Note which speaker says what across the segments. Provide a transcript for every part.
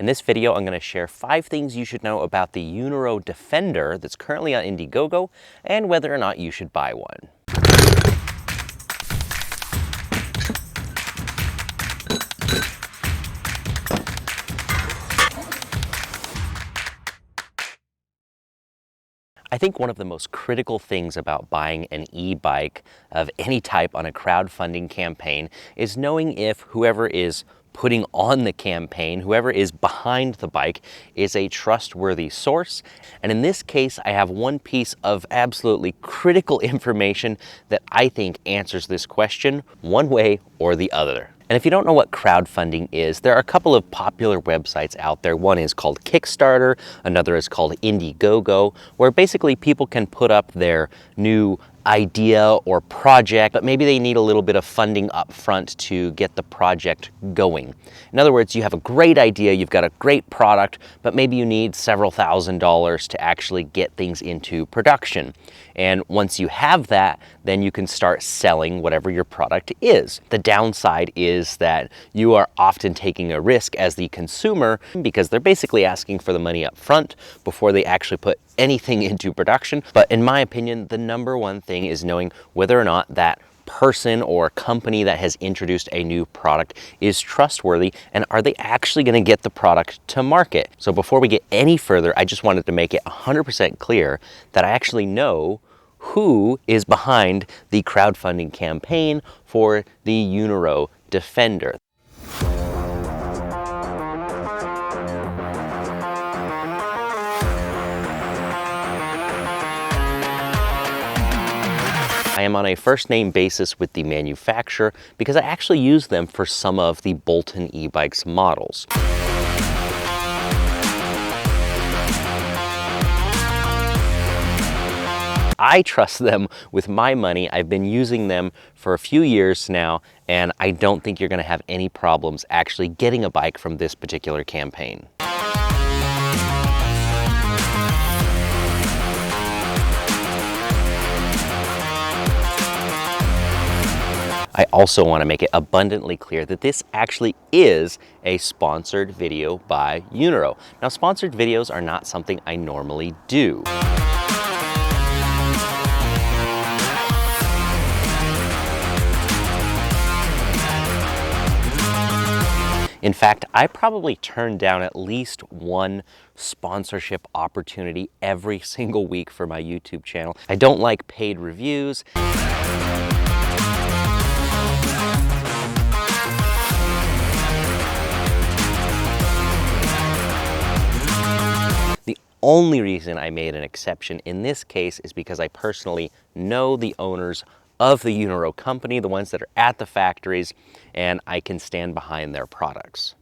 Speaker 1: In this video, I'm going to share 5 things you should know about the Uniro Defender that's currently on Indiegogo and whether or not you should buy one. I think one of the most critical things about buying an e-bike of any type on a crowdfunding campaign is knowing if whoever is putting on the campaign, whoever is behind the bike, is a trustworthy source. And in this case, I have one piece of absolutely critical information that I think answers this question one way or the other. And if you don't know what crowdfunding is, there are a couple of popular websites out there. One is called Kickstarter, another is called Indiegogo, where basically people can put up their new idea or project, but maybe they need a little bit of funding up front to get the project going. In other words, you have a great idea, you've got a great product, but maybe you need several $1,000s to actually get things into production. And once you have that, then you can start selling whatever your product is. The downside is that you are often taking a risk as the consumer because they're basically asking for the money up front before they actually put anything into production. But in my opinion, the number one thing is knowing whether or not that person or company that has introduced a new product is trustworthy, and are they actually going to get the product to market. So before we get any further, I just wanted to make it 100% clear that I actually know who is behind the crowdfunding campaign for the Uniro Defender. I am on a first name basis with the manufacturer because I actually use them for some of the Bolton e-bikes models. I trust them with my money. I've been using them for a few years now, and I don't think you're going to have any problems actually getting a bike from this particular campaign. I also want to make it abundantly clear that this actually is a sponsored video by Uniro. Now, sponsored videos are not something I normally do. In fact, I probably turn down at least one sponsorship opportunity every single week for my YouTube channel. I don't like paid reviews. The only reason I made an exception in this case is because I personally know the owners of the Uniro company, the ones that are at the factories, and I can stand behind their products.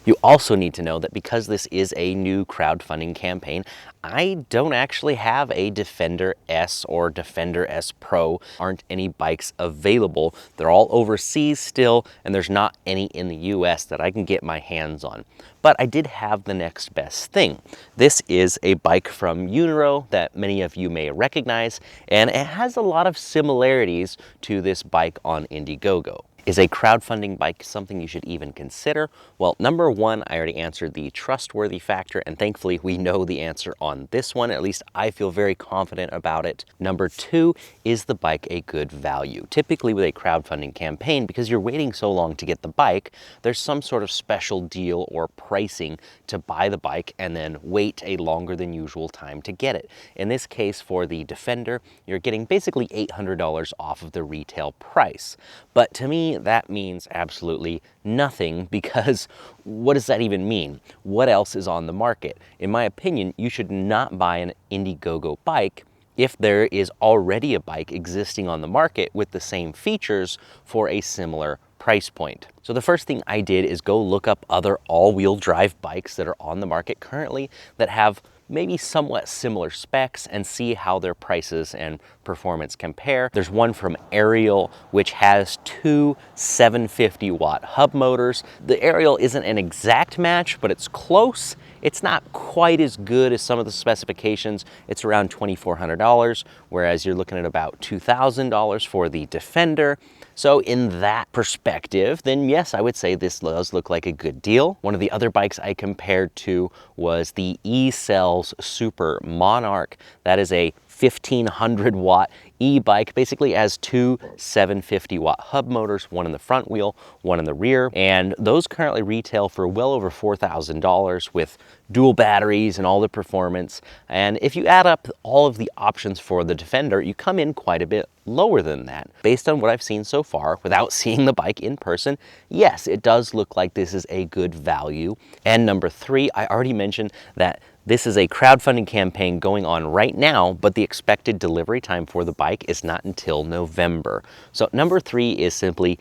Speaker 1: You also need to know that because this is a new crowdfunding campaign, I don't actually have a Defender S or Defender S Pro. Aren't any bikes available. They're all overseas still, and there's not any in the US that I can get my hands on. But I did have the next best thing. This is a bike from Uniro that many of you may recognize, and it has a lot of similarities to this bike on Indiegogo. Is a crowdfunding bike something you should even consider? Well, number one, I already answered the trustworthy factor, and thankfully we know the answer on this one. At least I feel very confident about it. Number two, is the bike a good value? Typically with a crowdfunding campaign, because you're waiting so long to get the bike, there's some sort of special deal or pricing to buy the bike and then wait a longer than usual time to get it. In this case, for the Defender, you're getting basically $800 off of the retail price. But to me, that means absolutely nothing, because what does that even mean? What else is on the market? In my opinion, you should not buy an Indiegogo bike if there is already a bike existing on the market with the same features for a similar price point. So the first thing I did is go look up other all-wheel drive bikes that are on the market currently that have maybe somewhat similar specs and see how their prices and performance compare. There's one from Ariel, which has two 750 watt hub motors. The Ariel isn't an exact match, but it's close. It's not quite as good as some of the specifications. It's around $2,400, whereas you're looking at about $2,000 for the Defender. So in that perspective, then yes, I would say this does look like a good deal. One of the other bikes I compared to was the E-Cells Super Monarch. That is a 1,500 watt e-bike, basically has two 750 watt hub motors, one in the front wheel, one in the rear, and those currently retail for well over $4,000 with dual batteries and all the performance. And if you add up all of the options for the Defender, you come in quite a bit lower than that. Based on what I've seen so far, without seeing the bike in person, yes, it does look like this is a good value. And number three, I already mentioned that this is a crowdfunding campaign going on right now, but the expected delivery time for the bike is not until November. So number three is simply,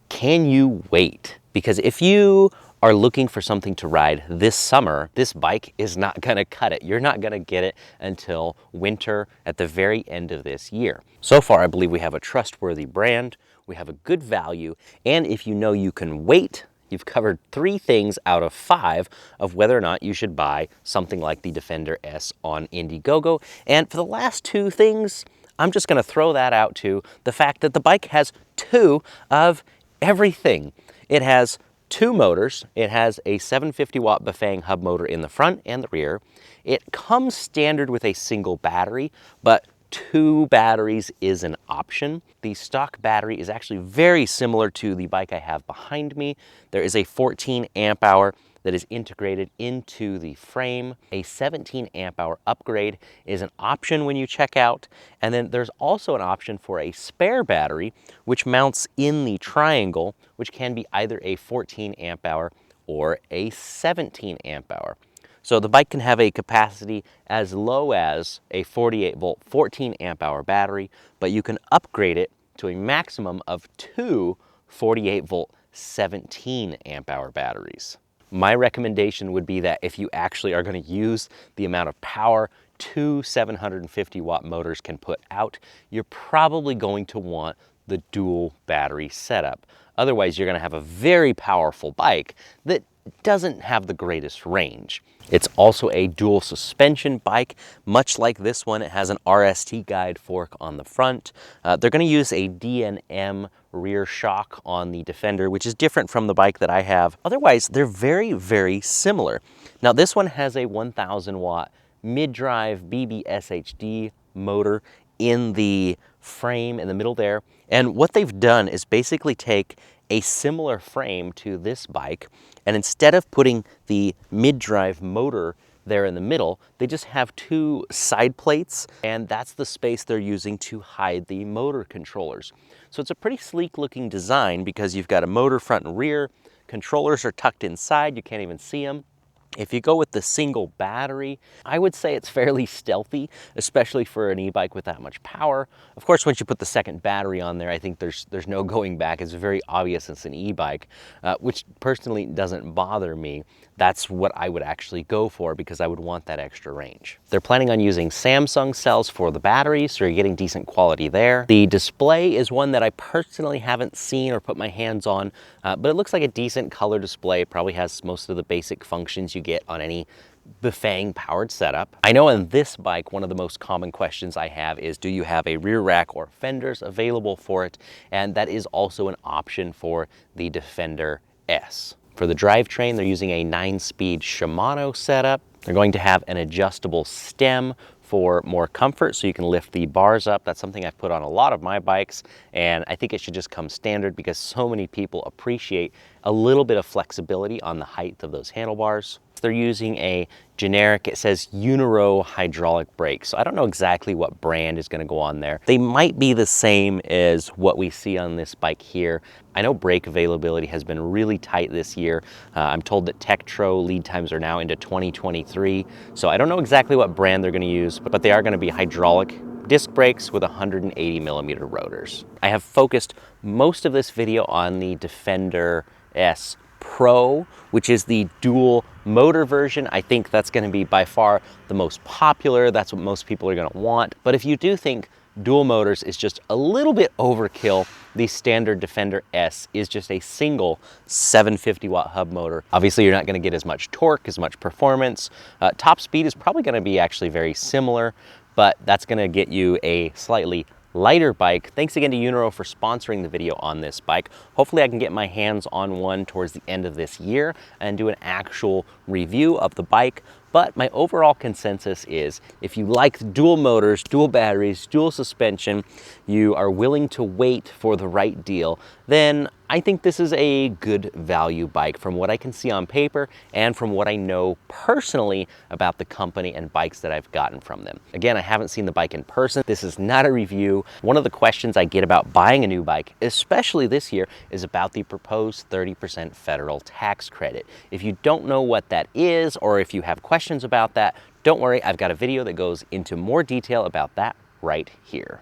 Speaker 1: can you wait? Because if you are looking for something to ride this summer, this bike is not gonna cut it. You're not gonna get it until winter at the very end of this year. So far, I believe we have a trustworthy brand, we have a good value, and if you know you can wait, you've covered 3 things out of 5 of whether or not you should buy something like the Defender S on Indiegogo. And for the last 2 things, I'm just gonna throw that out to the fact that the bike has 2 of everything. It has 2 motors. It has a 750 watt Bafang hub motor in the front and the rear. It comes standard with a single battery, but 2 batteries is an option. The stock battery is actually very similar to the bike I have behind me. There is a 14 amp hour that is integrated into the frame. A 17 amp hour upgrade is an option when you check out. And then there's also an option for a spare battery, which mounts in the triangle, which can be either a 14 amp hour or a 17 amp hour. So the bike can have a capacity as low as a 48 volt, 14 amp hour battery, but you can upgrade it to a maximum of 2 48 volt, 17 amp hour batteries. My recommendation would be that if you actually are going to use the amount of power 2 750 watt motors can put out, you're probably going to want the dual battery setup. Otherwise, you're going to have a very powerful bike that doesn't have the greatest range. It's also a dual suspension bike. Much like this one, it has an RST guide fork on the front. They're going to use a DNM rear shock on the Defender, which is different from the bike that I have. Otherwise, they're very, very similar. Now, this one has a 1,000 watt mid-drive BBSHD motor in the frame in the middle there. And what they've done is basically take a similar frame to this bike, and instead of putting the mid-drive motor there in the middle, they just have 2 side plates, and that's the space they're using to hide the motor controllers. So it's a pretty sleek looking design because you've got a motor front and rear, controllers are tucked inside, you can't even see them. If you go with the single battery, I would say it's fairly stealthy, especially for an e-bike with that much power. Of course, once you put the second battery on there, I think there's no going back. It's very obvious it's an e-bike, which personally doesn't bother me. That's what I would actually go for because I would want that extra range. They're planning on using Samsung cells for the batteries, so you're getting decent quality there. The display is one that I personally haven't seen or put my hands on, but it looks like a decent color display. It probably has most of the basic functions you get on any Bafang powered setup. I know on this bike, one of the most common questions I have is, do you have a rear rack or fenders available for it? And that is also an option for the Defender S. For the drivetrain, they're using a 9-speed Shimano setup. They're going to have an adjustable stem for more comfort, so you can lift the bars up. That's something I've put on a lot of my bikes, and I think it should just come standard because so many people appreciate a little bit of flexibility on the height of those handlebars. They're using a generic, it says Uniro hydraulic brakes. So I don't know exactly what brand is gonna go on there. They might be the same as what we see on this bike here. I know brake availability has been really tight this year. I'm told that Tektro lead times are now into 2023. So I don't know exactly what brand they're gonna use, but they are gonna be hydraulic disc brakes with 180 millimeter rotors. I have focused most of this video on the Defender S Pro, which is the dual motor version. I think that's going to be by far the most popular. That's what most people are going to want. But if you do think dual motors is just a little bit overkill, The standard Defender S is just a single 750 watt hub motor. Obviously, you're not going to get as much torque, as much performance. Top speed is probably going to be actually very similar, but that's going to get you a slightly lighter bike. Thanks again to Uniro for sponsoring the video on this bike. Hopefully I can get my hands on one towards the end of this year and do an actual review of the bike. But my overall consensus is if you like dual motors, dual batteries, dual suspension, you are willing to wait for the right deal, then I think this is a good value bike from what I can see on paper and from what I know personally about the company and bikes that I've gotten from them. Again, I haven't seen the bike in person. This is not a review. One of the questions I get about buying a new bike, especially this year, is about the proposed 30% federal tax credit. If you don't know what that is, or if you have questions about that, don't worry, I've got a video that goes into more detail about that right here.